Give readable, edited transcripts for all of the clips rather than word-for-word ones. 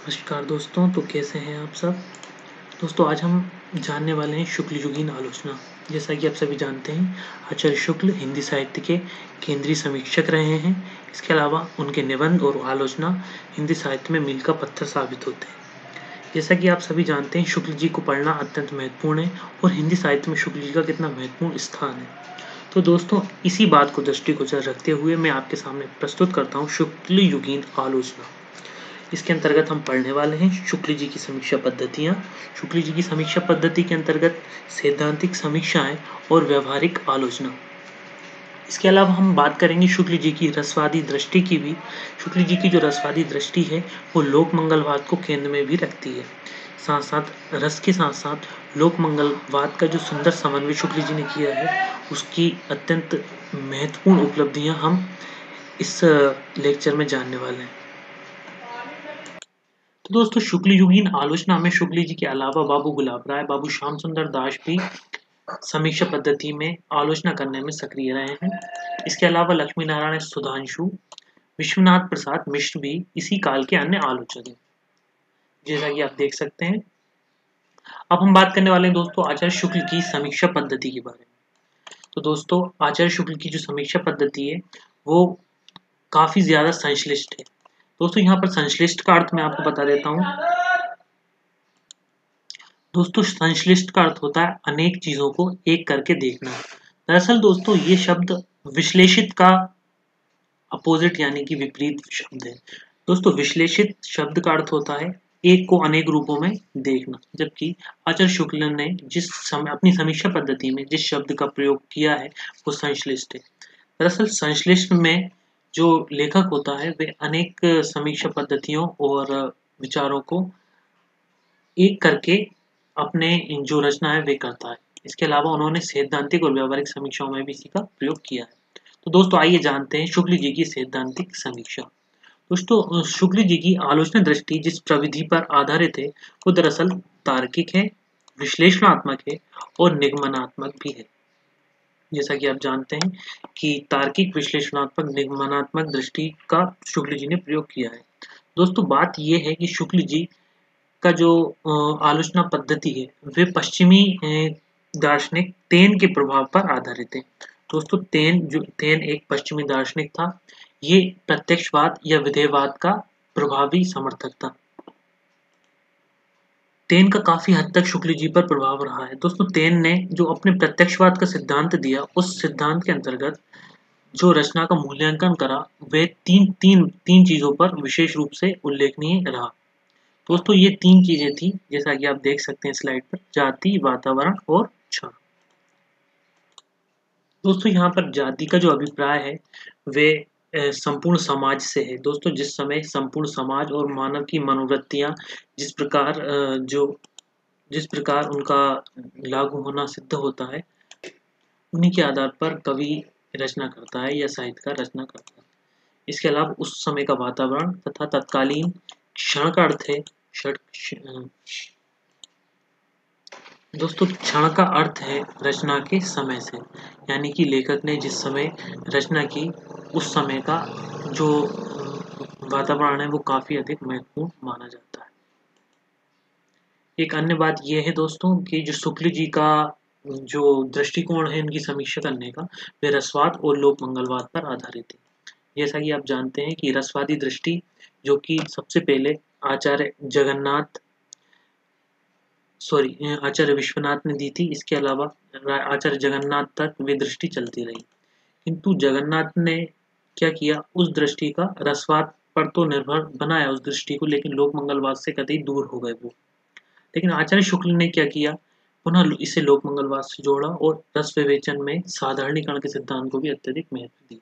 नमस्कार दोस्तों, तो कैसे हैं आप सब? दोस्तों आज हम जानने वाले हैं शुक्ल युगीन आलोचना। जैसा कि आप सभी जानते हैं, आचार्य शुक्ल हिंदी साहित्य के केंद्रीय समीक्षक रहे हैं। इसके अलावा उनके निबंध और आलोचना हिंदी साहित्य में मील का पत्थर साबित होते हैं। जैसा कि आप सभी जानते हैं, शुक्ल जी को पढ़ना अत्यंत महत्वपूर्ण है और हिंदी साहित्य में शुक्ल जी का कितना महत्वपूर्ण स्थान है। तो दोस्तों इसी बात को दृष्टिगोचर रखते हुए मैं आपके सामने प्रस्तुत करता हूँ शुक्ल युगीन आलोचना। इसके अंतर्गत हम पढ़ने वाले हैं शुक्ल जी की समीक्षा पद्धतियाँ। शुक्ल जी की समीक्षा पद्धति के अंतर्गत सैद्धांतिक समीक्षाएं और व्यवहारिक आलोचना। इसके अलावा हम बात करेंगे शुक्ल जी की रसवादी दृष्टि की भी। शुक्ल जी की जो रसवादी दृष्टि है वो लोक मंगलवाद को केंद्र में भी रखती है। साथ साथ रस के साथ साथ लोक मंगलवाद का जो सुंदर समन्वय शुक्ल जी ने किया है, उसकी अत्यंत महत्वपूर्ण उपलब्धियां हम इस लेक्चर में जानने वाले हैं। तो दोस्तों शुक्ल युगीन आलोचना में शुक्ल जी के अलावा बाबू गुलाब राय, बाबू श्याम सुंदर दास भी समीक्षा पद्धति में आलोचना करने में सक्रिय रहे हैं। इसके अलावा लक्ष्मी नारायण सुधांशु, विश्वनाथ प्रसाद मिश्र भी इसी काल के अन्य आलोचक हैं, जैसा कि आप देख सकते हैं। अब हम बात करने वाले हैं दोस्तों आचार्य शुक्ल की समीक्षा पद्धति के बारे में। तो दोस्तों आचार्य शुक्ल की जो समीक्षा पद्धति है वो काफी ज्यादा संश्लिष्ट है। दोस्तों यहाँ पर संश्लिष्ट का अर्थ मैं आपको बता देता हूँ। दोस्तों संश्लिष्ट का अर्थ होता है अनेक चीजों को एक करके देखना। दरअसल दोस्तों ये शब्द विश्लेषित का अपोजिट यानी कि विपरीत शब्द है। दोस्तों विश्लेषित शब्द का अर्थ होता है एक को अनेक रूपों में देखना, जबकि आचार्य शुक्ल ने जिस समय अपनी समीक्षा पद्धति में जिस शब्द का प्रयोग किया है वो संश्लिष्ट है। दरअसल संश्लिष्ट में जो लेखक होता है वे अनेक समीक्षा पद्धतियों और विचारों को एक करके अपने जो रचना है वे करता है। इसके अलावा उन्होंने सैद्धांतिक और व्यावहारिक समीक्षाओं में भी इसी का प्रयोग किया है। तो दोस्तों आइए जानते हैं शुक्ल जी की सैद्धांतिक समीक्षा। दोस्तों शुक्ल जी की आलोचना दृष्टि जिस प्रविधि पर आधारित है वो दरअसल तार्किक है, विश्लेषणात्मक है और निगमनात्मक भी है। जैसा कि आप जानते हैं कि तार्किक, विश्लेषणात्मक, निगमनात्मक दृष्टि का शुक्ल जी ने प्रयोग किया है। दोस्तों बात यह है कि शुक्ल जी का जो आलोचना पद्धति है वे पश्चिमी दार्शनिक तेन के प्रभाव पर आधारित है। दोस्तों तेन एक पश्चिमी दार्शनिक था। ये प्रत्यक्षवाद या विधेयवाद का प्रभावी समर्थक था। तेन का काफी हद तक शुक्ल जी पर प्रभाव रहा है। दोस्तों तेन ने जो अपने प्रत्यक्षवाद का सिद्धांत दिया, उस सिद्धांत के अंतर्गत जो रचना का मूल्यांकन करा वे तीन चीजों पर विशेष रूप से उल्लेखनीय रहा। दोस्तों ये तीन चीजें थी, जैसा कि आप देख सकते हैं स्लाइड पर, जाति, वातावरण और क्षण। दोस्तों यहाँ पर जाति का जो अभिप्राय है वे संपूर्ण समाज से है। दोस्तों जिस समय संपूर्ण समाज और मानव की मनोवृत्तियां जिस प्रकार उनका लागू होना सिद्ध होता है, उन्हीं के आधार पर कवि रचना करता है या साहित्यकार रचना करता है। इसके अलावा उस समय का वातावरण तथा तत्कालीन क्षण का अर्थ है दोस्तों क्षण का अर्थ है रचना के समय से, यानी कि लेखक ने जिस समय रचना की उस समय का जो वातावरण है वो काफी अधिक महत्वपूर्ण माना जाता है। एक अन्य बात यह है दोस्तों कि जो शुक्ल जी का जो दृष्टिकोण है इनकी समीक्षा करने का, वे रसवाद और लोक मंगलवाद पर आधारित है। जैसा कि आप जानते हैं कि रसवादी दृष्टि जो कि सबसे पहले आचार्य विश्वनाथ ने दी थी, इसके अलावा आचार्य जगन्नाथ तक वे दृष्टि चलती रही। किंतु जगन्नाथ ने क्या किया, उस दृष्टि का रसवाद पर तो निर्भर बनाया उस दृष्टि को, लेकिन लोक मंगलवाद से कतई दूर हो गए वो। लेकिन आचार्य शुक्ल ने क्या किया, पुनः इसे लोक मंगलवाद से जोड़ा और रस विवेचन में साधारणीकरण के सिद्धांत को भी अत्यधिक महत्व दिया।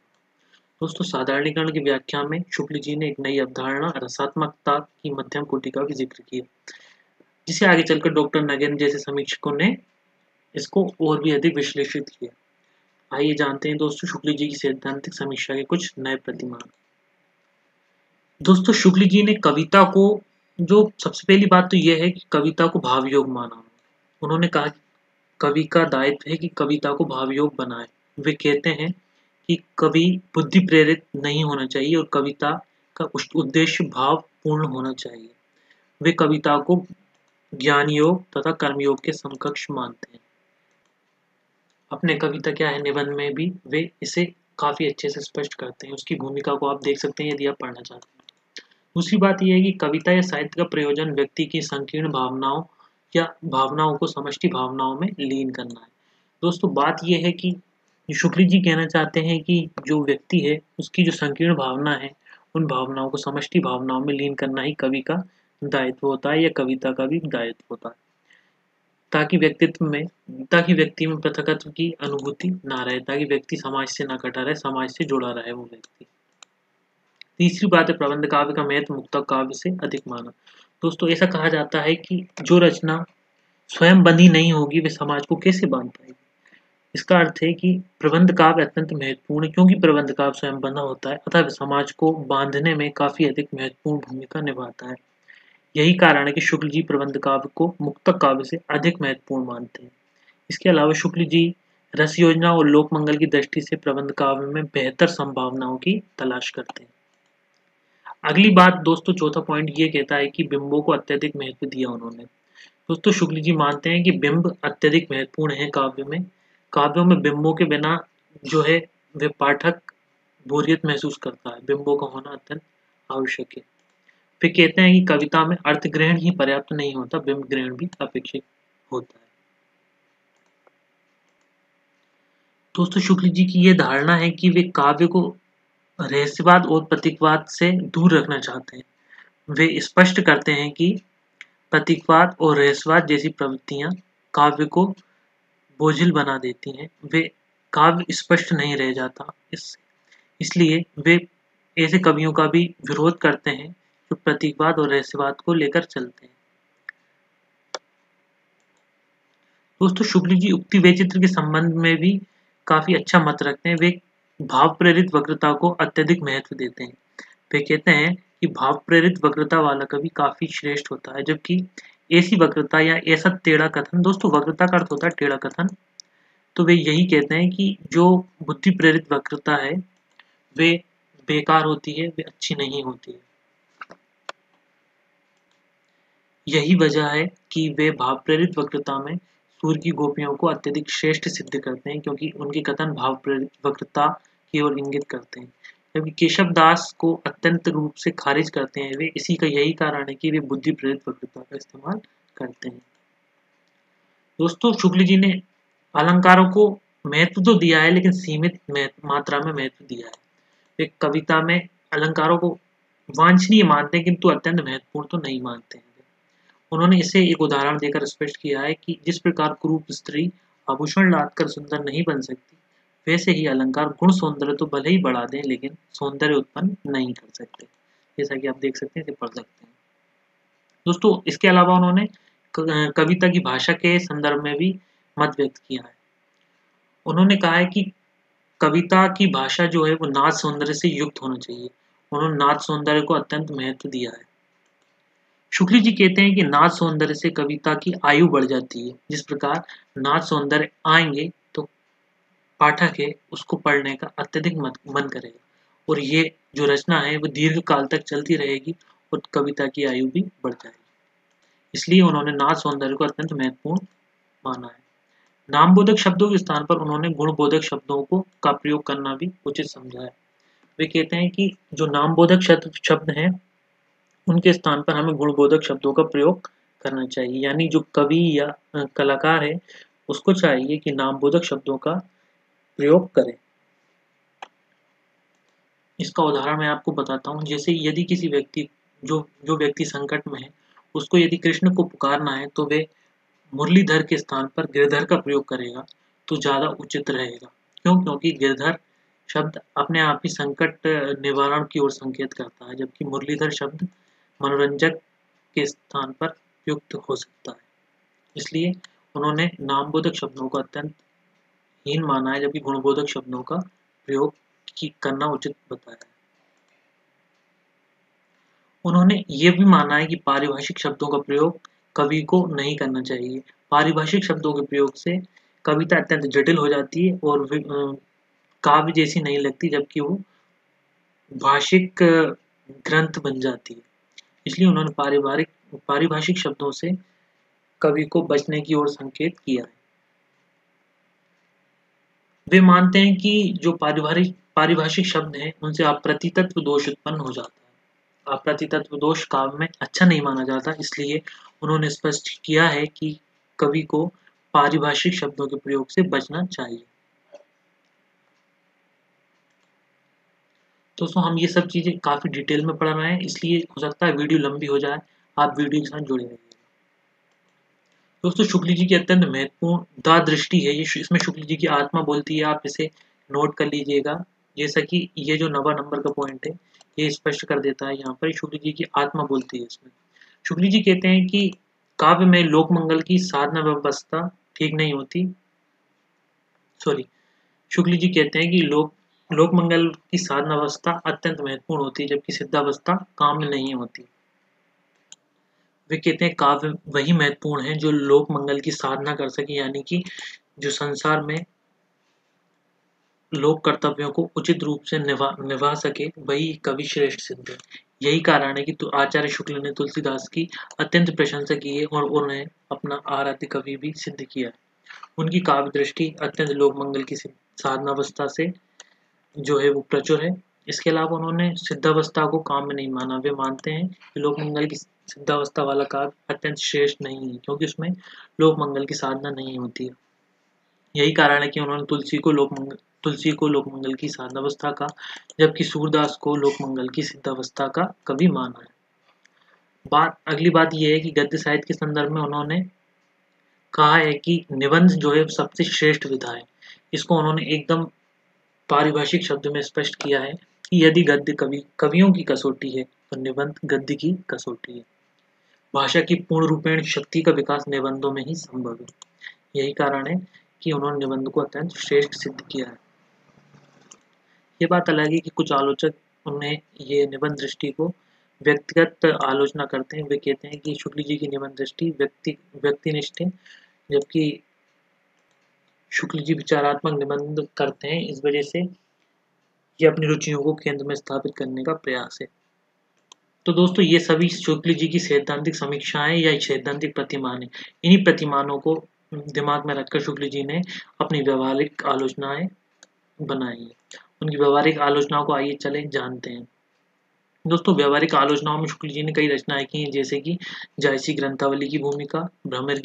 दोस्तों साधारणीकरण की व्याख्या में शुक्ल जी ने एक नई अवधारणा रसात्मकता की मध्यम कोटि का भी जिक्र किया, जिसे आगे चलकर डॉक्टर नगेन जैसे समीक्षकों ने इसको और भी अधिक विश्लेषित किया। आइए जानते हैं दोस्तों शुक्ल जी की सैद्धांतिक समीक्षा के कुछ नए प्रतिमान। दोस्तों शुक्ल जी ने कविता को, जो सबसे पहली बात तो यह है कि कविता को भावयोग माना। उन्होंने कहा कि कवि का दायित्व है कि कविता को भावयोग बनाए। वे कहते हैं कि कवि बुद्धि प्रेरित नहीं होना चाहिए और कविता का उद्देश्य भाव पूर्ण होना चाहिए। वे कविता को ज्ञान योग तथा कर्मयोग के समकक्ष मानते हैं। अपने कविता क्या है निबंध में भी वे इसे काफी अच्छे से स्पष्ट करते हैं। उसकी भूमिका को आप देख सकते हैं यदि आप पढ़ना चाहते हैं। दूसरी बात यह है कि कविता या साहित्य का प्रयोजन व्यक्ति की संकीर्ण भावनाओं या भावनाओं को समष्टि भावनाओं में लीन करना है। दोस्तों बात यह है कि शुक्ल जी कहना चाहते हैं कि जो व्यक्ति है उसकी जो संकीर्ण भावना है उन भावनाओं को समष्टि भावनाओं में लीन करना ही कवि का दायित्व होता है या कविता का भी दायित्व होता है, ताकि व्यक्ति में पृथकत्व की अनुभूति ना रहे, ताकि व्यक्ति समाज से ना कटा रहे, समाज से जुड़ा रहे वो व्यक्ति। तीसरी बात है प्रबंध काव्य का महत्व मुक्तक काव्य से अधिक माना। दोस्तों ऐसा कहा जाता है कि जो रचना स्वयं बंधी नहीं होगी वे समाज को कैसे बांध पाएगी। इसका अर्थ है कि प्रबंध काव्य अत्यंत महत्वपूर्ण है क्योंकि प्रबंध काव्य स्वयं बंधा होता है अतः समाज को बांधने में काफी अधिक महत्वपूर्ण भूमिका निभाता है। यही कारण है कि शुक्ल जी प्रबंध काव्य को मुक्तक काव्य से अधिक महत्वपूर्ण मानते हैं। इसके अलावा शुक्ल जी रस योजना और लोक मंगल की दृष्टि से प्रबंध काव्य में बेहतर संभावनाओं की तलाश करते हैं। अगली बात दोस्तों चौथा पॉइंट ये कहता है कि बिंबों को अत्यधिक महत्व दिया उन्होंने। दोस्तों शुक्ल जी मानते हैं कि बिंब अत्यधिक महत्वपूर्ण है काव्य में। काव्यों में बिंबों के बिना जो है वे पाठक बोरियत महसूस करता है, बिंबों का होना अत्यंत आवश्यक है। फिर कहते हैं कि कविता में अर्थ ग्रहण ही पर्याप्त नहीं होता, बिंब ग्रहण भी अपेक्षित होता है। दोस्तों शुक्ल जी की ये धारणा है कि वे काव्य को रहस्यवाद और प्रतीकवाद से दूर रखना चाहते हैं। वे स्पष्ट करते हैं कि प्रतीकवाद और रहस्यवाद जैसी प्रवृत्तियां काव्य को बोझिल बना देती हैं। वे काव्य स्पष्ट नहीं रह जाता इसलिए वे ऐसे कवियों का भी विरोध करते हैं जो प्रतीकवाद और रहस्यवाद को लेकर चलते हैं। दोस्तों शुक्ल जी उक्ति वैचित्र के संबंध में भी काफी अच्छा मत रखते हैं। वे भाव प्रेरित वक्रता को अत्यधिक महत्व देते हैं। वे कहते हैं कि भाव प्रेरित वक्रता वाला कवि काफी श्रेष्ठ होता है, जबकि ऐसी वक्रता या ऐसा टेढ़ा कथन, दोस्तों वक्रता का अर्थ होता है टेढ़ा कथन, तो वे यही कहते हैं कि जो बुद्धि प्रेरित वक्रता है वे बेकार होती है, वे अच्छी नहीं होती है। यही वजह है कि वे भाव प्रेरित वक्रता में सूर्य की गोपियों को अत्यधिक श्रेष्ठ सिद्ध करते हैं क्योंकि उनके कथन भाव प्रेरित वक्रता की ओर इंगित करते हैं, जबकि केशव दास को अत्यंत रूप से खारिज करते हैं। वे इसी का यही कारण है कि वे बुद्धि प्रेरित वक्रता का इस्तेमाल करते हैं। दोस्तों शुक्ल जी ने अलंकारों को महत्व तो दिया है लेकिन सीमित मात्रा में महत्व दिया है। वे कविता में अलंकारों को वांछनीय मानते हैं किंतु अत्यंत महत्वपूर्ण तो नहीं मानते हैं। उन्होंने इसे एक उदाहरण देकर स्पष्ट किया है कि जिस प्रकार कुरूप स्त्री आभूषण लादकर सुंदर नहीं बन सकती, वैसे ही अलंकार गुण सौंदर्य तो भले ही बढ़ा दें लेकिन सौंदर्य उत्पन्न नहीं कर सकते। जैसा कि आप देख सकते हैं, इसे पढ़ सकते हैं। दोस्तों इसके अलावा उन्होंने कविता की भाषा के संदर्भ में भी मत व्यक्त किया है। उन्होंने कहा है कि कविता की भाषा जो है वो नाद सौंदर्य से युक्त होना चाहिए। उन्होंने नाद सौंदर्य को अत्यंत महत्व दिया है। शुक्ल जी कहते हैं कि नाद सौंदर्य से कविता की आयु बढ़ जाती है। जिस प्रकार नाद सौंदर्य आएंगे तो पाठक है उसको पढ़ने का अत्यधिक मन करेगा और ये जो रचना है वो दीर्घ काल तक चलती रहेगी और कविता की आयु भी बढ़ जाएगी। इसलिए उन्होंने नाद सौंदर्य को अत्यंत महत्वपूर्ण माना है। नामबोधक शब्दों के स्थान पर उन्होंने गुणबोधक शब्दों का प्रयोग करना भी उचित समझा है। वे कहते हैं कि जो नामबोधक शब्द हैं उनके स्थान पर हमें गुणबोधक शब्दों का प्रयोग करना चाहिए, यानी जो कवि या कलाकार है उसको चाहिए कि नामबोधक शब्दों का प्रयोग करें। इसका उदाहरण मैं आपको बताता हूँ। जैसे यदि किसी व्यक्ति जो व्यक्ति संकट में है उसको यदि कृष्ण को पुकारना है तो वे मुरलीधर के स्थान पर गिरधर का प्रयोग करेगा तो ज्यादा उचित रहेगा। क्योंकि गिरधर शब्द अपने आप ही संकट निवारण की ओर संकेत करता है, जबकि मुरलीधर शब्द मनोरंजक के स्थान पर युक्त हो सकता है। इसलिए उन्होंने नामबोधक शब्दों को अत्यंत हीन माना है, जबकि गुणबोधक शब्दों का प्रयोग करना उचित बताया है। उन्होंने ये भी माना है कि पारिभाषिक शब्दों का प्रयोग कवि को नहीं करना चाहिए। पारिभाषिक शब्दों के प्रयोग से कविता अत्यंत जटिल हो जाती है और काव्य जैसी नहीं लगती, जबकि वो भाषिक ग्रंथ बन जाती है। इसलिए उन्होंने पारिभाषिक शब्दों से कवि को बचने की ओर संकेत किया है। वे मानते हैं कि जो पारिभाषिक शब्द हैं उनसे अप्रतितत्व दोष उत्पन्न हो जाता है। अप्रतितत्व दोष काव्य में अच्छा नहीं माना जाता, इसलिए उन्होंने स्पष्ट किया है कि कवि को पारिभाषिक शब्दों के प्रयोग से बचना चाहिए। दोस्तों हम ये सब चीजें काफी डिटेल में पढ़ रहे हैं, इसलिए हो सकता है वीडियो लंबी हो जाए, आप वीडियो के साथ जुड़े रहिए। दोस्तों शुक्ल जी की अत्यंत महत्वपूर्ण दा दृष्टि है, ये इसमें शुक्ल जी की आत्मा बोलती है, आप इसे नोट कर लीजिएगा। जैसा कि ये जो 9वां नंबर का पॉइंट है ये स्पष्ट कर देता है, यहाँ पर शुक्ल जी की आत्मा बोलती है इसमें। शुक्ल जी कहते हैं कि काव्य में लोक मंगल की साधना व्यवस्था ठीक नहीं होती। सॉरी, शुक्ल जी कहते हैं कि लोक मंगल की साधना अवस्था अत्यंत महत्वपूर्ण होती है, जबकि सिद्धावस्था काम में नहीं होती। वे कहते हैं काव्य वही महत्वपूर्ण है जो लोक मंगल की साधना कर सके, यानी कि जो संसार में लोक कर्तव्यों को उचित रूप से निभा सके, वही कवि श्रेष्ठ सिद्ध है। यही कारण है कि आचार्य शुक्ल ने तुलसीदास की अत्यंत प्रशंसा की है और उन्हें अपना आराध्य कवि भी सिद्ध किया है। उनकी काव्य दृष्टि अत्यंत लोक मंगल की साधनावस्था से जो है वो प्रचुर है। इसके अलावा उन्होंने सिद्धावस्था को काम में नहीं माना। वे मानते हैं कि लोक मंगल की सिद्धावस्था वाला काव्य अत्यंत श्रेष्ठ नहीं है, क्योंकि उसमें लोक मंगल की साधना नहीं होती है। यही कारण है कि उन्होंने तुलसी को लोक मंगल की साधनावस्था का, जबकि सूरदास को लोक मंगल की सिद्धावस्था का कवि माना है। अगली बात यह है कि गद्य साहित्य के संदर्भ में उन्होंने कहा है कि निबंध जो है सबसे श्रेष्ठ विधा है। इसको उन्होंने एकदम पारिभाषिक शब्द में स्पष्ट किया है कि यदि गद्य कवियों की कसौटी है तो निबंध गद्य की कसौटी है। भाषा की पूर्ण रूपेण शक्ति का विकास निबंधों में ही संभव है। यही कारण है कि उन्होंने निबंध को अत्यंत श्रेष्ठ सिद्ध किया है। ये बात अलग है कि कुछ आलोचक उन्हें ये निबंध दृष्टि को व्यक्तिगत आलोचना करते हैं। वे कहते हैं कि शुक्ल जी की निबंध दृष्टि व्यक्तिनिष्ठ है, जबकि शुक्ल जी विचारात्मक निबंध करते हैं। इस वजह से ये अपनी रुचियों को केंद्र में स्थापित करने का प्रयास है। तो दोस्तों ये सभी शुक्ल जी की सैद्धांतिक समीक्षाएं या सैद्धांतिक प्रतिमान है। इन्हीं प्रतिमानों को दिमाग में रखकर शुक्ल जी ने अपनी व्यवहारिक आलोचनाएं बनाई है। उनकी व्यवहारिक आलोचनाओं को आइए चले जानते हैं। दोस्तों व्यवहारिक आलोचनाओं में शुक्ल जी ने कई रचनाएं की हैं, जैसे कि जायसी ग्रंथावली की भूमिका, भ्रमर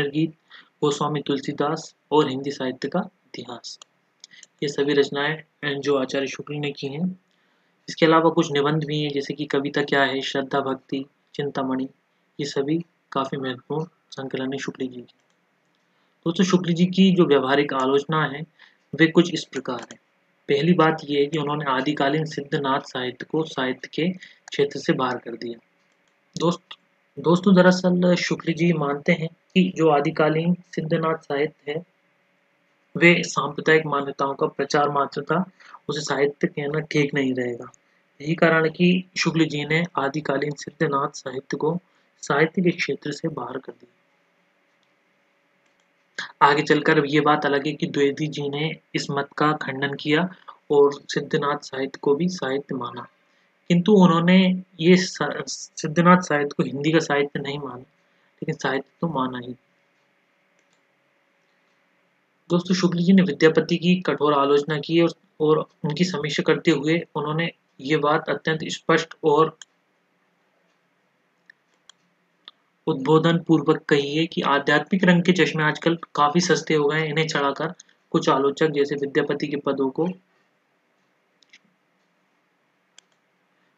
गीत, गोस्वामी तुलसीदास और हिंदी साहित्य का इतिहास। ये सभी रचनाएं जो आचार्य शुक्ल ने की हैं। इसके अलावा कुछ निबंध भी हैं, जैसे कि कविता क्या है, श्रद्धा भक्ति, चिंतामणि। ये सभी काफी महत्वपूर्ण संकलन है शुक्ल जी की। दोस्तों शुक्ल जी की जो व्यवहारिक आलोचना है वे कुछ इस प्रकार है। पहली बात यह है कि उन्होंने आदिकालीन सिद्धनाथ साहित्य को साहित्य के क्षेत्र से बाहर कर दिया। दोस्तों दरअसल शुक्ल जी मानते हैं कि जो आदिकालीन सिद्धनाथ साहित्य है वे सांप्रदायिक मान्यताओं का प्रचार मात्र था, उसे साहित्य कहना ठीक नहीं रहेगा। यही कारण है कि शुक्ल जी ने आदिकालीन सिद्धनाथ साहित्य को साहित्य के क्षेत्र से बाहर कर दिया। आगे चलकर ये बात अलग है कि द्विवेदी जी ने इस मत का खंडन किया और सिद्धनाथ साहित्य को भी साहित्य माना, किंतु उन्होंने ये सिद्धनाथ साहित्य को हिंदी का साहित्य नहीं माना, लेकिन साहित्य तो माना ही। दोस्तों शुक्ल जी ने विद्यापति की कठोर आलोचना की और उनकी समीक्षा करते हुए उन्होंने ये बात अत्यंत स्पष्ट और उद्बोधन पूर्वक कही है कि आध्यात्मिक रंग के चश्मे आजकल काफी सस्ते हो गए हैं। इन्हें चढ़ाकर कुछ आलोचक जैसे विद्यापति के पदों को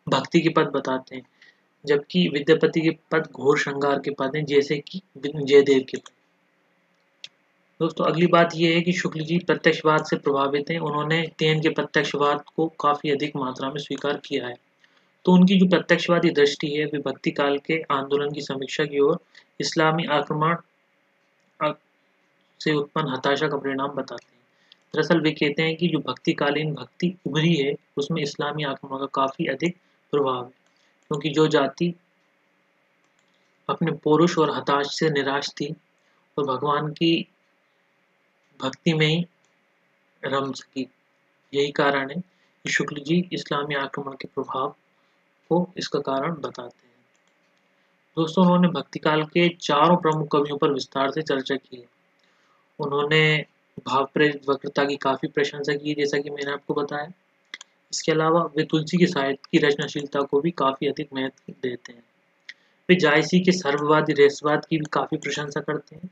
भक्ति के पद बताते हैं, जबकि विद्यापति के पद घोर श्रृंगार के पद हैं, जैसे कि जयदेव के पद। दोस्तों अगली बात यह है कि शुक्ल जी प्रत्यक्षवाद से प्रभावित हैं। उन्होंने तेन के प्रत्यक्षवाद को काफी अधिक मात्रा में स्वीकार किया है। तो उनकी जो प्रत्यक्षवादी दृष्टि है वे भक्ति काल के आंदोलन की समीक्षा की ओर इस्लामी आक्रमण से उत्पन्न हताशा का परिणाम बताते हैं। दरअसल वे कहते हैं कि जो भक्तिकालीन भक्ति उभरी है उसमें इस्लामी आक्रमण का काफी अधिक प्रभाव है, क्योंकि जो जाति अपने पौरुष और हताश से निराश थी और भगवान की भक्ति में ही रम सकी। यही कारण है कि शुक्ल जी इस्लामी आक्रमण के प्रभाव को इसका कारण बताते हैं। दोस्तों, उन्होंने भक्तिकाल के चारों प्रमुख कवियों पर विस्तार से चर्चा की है। उन्होंने भाव प्रेरित वक्रता की काफी प्रशंसा की है, जैसा कि मैंने आपको बताया। इसके अलावा वे तुलसी के साहित्य की रचनाशीलता को भी काफी अधिक महत्व देते हैं। वे जायसी के सर्ववादी रहस्यवाद की भी काफी प्रशंसा करते हैं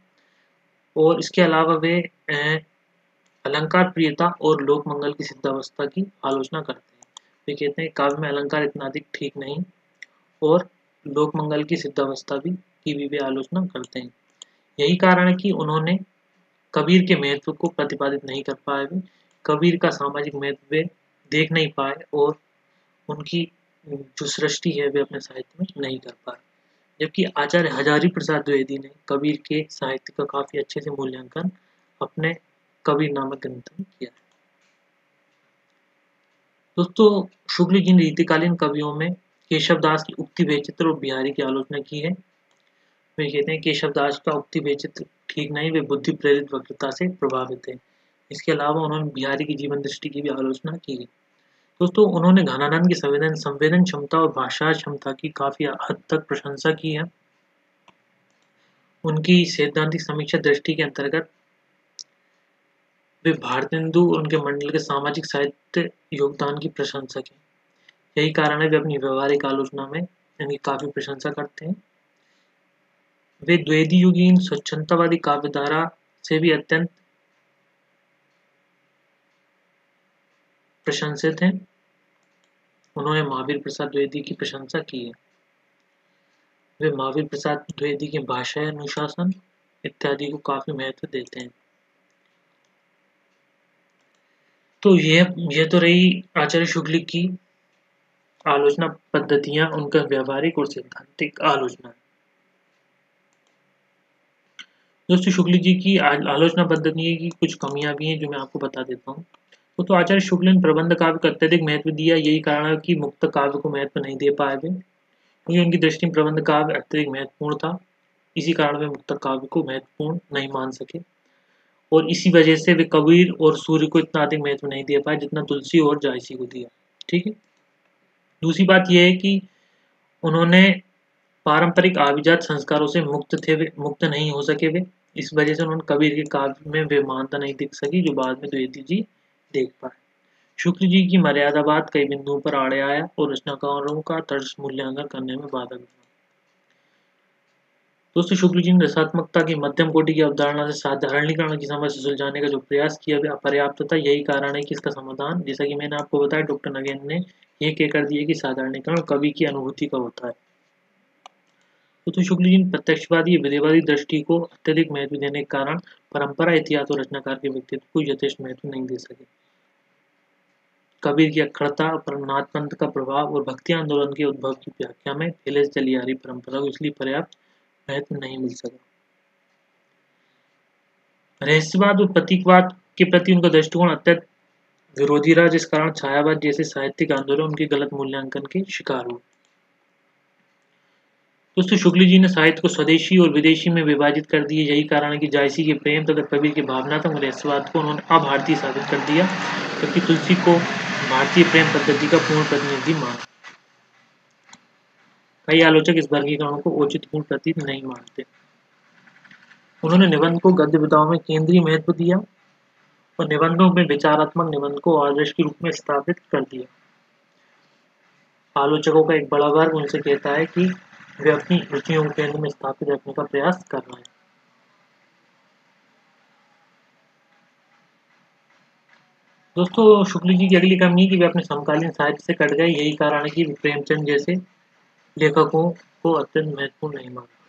और इसके अलावा वे अलंकार प्रियता और लोक मंगल की सिद्धावस्था की आलोचना करते हैं। वे कहते हैं काव्य में अलंकार इतना अधिक ठीक नहीं और लोक मंगल की सिद्धावस्था की भी वे आलोचना करते हैं। यही कारण है कि उन्होंने कबीर के महत्व को प्रतिपादित नहीं कर पाए। वे कबीर का सामाजिक महत्व वे देख नहीं पाए और उनकी जो सृष्टि है वे अपने साहित्य में नहीं कर पाए। जबकि आचार्य हजारी प्रसाद द्विवेदी ने कबीर के साहित्य का काफी अच्छे से मूल्यांकन अपने कबीर नामक ग्रंथ में किया है। दोस्तों, शुक्ल जी ने रीतिकालीन कवियों में केशवदास की उक्ति वैचित्र और बिहारी की आलोचना की है। वे कहते हैं केशवदास का उक्ति वैचित्र ठीक नहीं, वे बुद्धि प्रेरित वक्रता से प्रभावित है। इसके अलावा उन्होंने बिहारी की जीवन दृष्टि की भी आलोचना की है। दोस्तों, उन्होंने घनानंद की संवेदन क्षमता और भाषा क्षमता की काफी हद तक प्रशंसा की है। उनकी सैद्धांतिक समीक्षा दृष्टि के अंतर्गत वे भारतेंदु और उनके मंडल के सामाजिक साहित्य योगदान की प्रशंसा की। यही कारण है वे अपनी व्यवहारिक आलोचना में इनकी काफी प्रशंसा करते हैं। वे द्वैधी युगीन स्वच्छंदतावादी काव्यधारा से भी अत्यंत प्रशंसित हैं। उन्होंने महावीर प्रसाद द्विवेदी की प्रशंसा की है। वे महावीर प्रसाद द्विवेदी के भाषा अनुशासन इत्यादि को काफी महत्व देते हैं। तो यह तो रही आचार्य शुक्ल की आलोचना पद्धतियां, उनका व्यवहारिक और सैद्धांतिक आलोचना। दोस्तों, शुक्ल जी की आलोचना पद्धति की कुछ कमियां भी हैं जो मैं आपको बता देता हूँ। तो आचार्य शुक्ल ने प्रबंध काव्य को अत्यधिक महत्व दिया। यही कारण है कि मुक्त काव्य को महत्व नहीं दे पाए वे, क्योंकि उनकी दृष्टि में प्रबंध काव्य अत्यधिक महत्वपूर्ण था। इसी कारण वे मुक्त काव्य को महत्वपूर्ण नहीं मान सके और इसी वजह से वे कबीर और सूर्य को इतना अधिक महत्व नहीं दे पाए जितना तुलसी और जायसी को दिया। ठीक है। दूसरी बात यह है कि उन्होंने पारंपरिक आभिजात संस्कारों से मुक्त नहीं हो सके वे। इस वजह से उन्होंने कबीर के काव्य में वे मानता नहीं दिख सकी जो बाद में द्विवेदी जी देख पाए। शुक्ल जी की मर्यादावाद कई बिंदुओं पर आड़े आया और रचनाकारों का तर्क मूल्यांकन करने में बाधक बना। दोस्तों, शुक्ल जी ने रसात्मकता की मध्यम कोटि की अवधारणा से साधारणीकरण की समस्या सुलझाने का जो प्रयास किया वे अपर्याप्त था। यही कारण है कि इसका समाधान, जैसा कि मैंने आपको बताया, डॉक्टर नगेन ने यह कहकर दिया कि साधारणीकरण कवि की अनुभूति का होता है। तो शुक्ल जी ने प्रत्यक्षवादी विधेयवादी दृष्टि को अत्यधिक महत्व देने के कारण परंपरा, इतिहास और रचनाकार के व्यक्तित्व को यथेष्ट महत्व नहीं दे सके। कबीर की अखड़ता पर नाथपंथ का प्रभाव और भक्ति आंदोलन के उद्भव की व्याख्या में पहले से चली आ रही परंपरा को इसलिए पर्याप्त महत्व नहीं मिल सका। रहस्यवाद और प्रतीकवाद के प्रति उनका दृष्टिकोण अत्यंत विरोधी रहा, जिस कारण छायावाद जैसे साहित्यिक आंदोलन उनके गलत मूल्यांकन के शिकार हुए। दोस्तों, शुक्ल जी ने साहित्य को स्वदेशी और विदेशी में विभाजित कर दिए। यही कारण है कि जायसी के प्रेम तथा कबीर के भावनात्मक रहस्यवाद को उन्होंने अभारतीय साबित कर दिया, जबकि तुलसी को भारतीय प्रेम पद्धति का पूर्ण प्रतिनिधि माना। कई आलोचक इस वर्गीकरण को औचित्यपूर्ण प्रतीत नहीं मानते। उन्होंने निबंध को गद्य विधाओं में केंद्रीय महत्व दिया और निबंधों में विचारात्मक निबंध को आदर्श के रूप में स्थापित कर दिया। आलोचकों का एक बड़ा वर्ग उनसे कहता है कि वे अपनी रुचियों को केंद्र में स्थापित रखने का प्रयास कर रहे हैं। दोस्तों, शुक्ल जी की अगली कमी कि वे अपने समकालीन साहित्य से कट गए। यही कारण है कि वे प्रेमचंद जैसे लेखकों को अत्यंत महत्वपूर्ण नहीं मानते।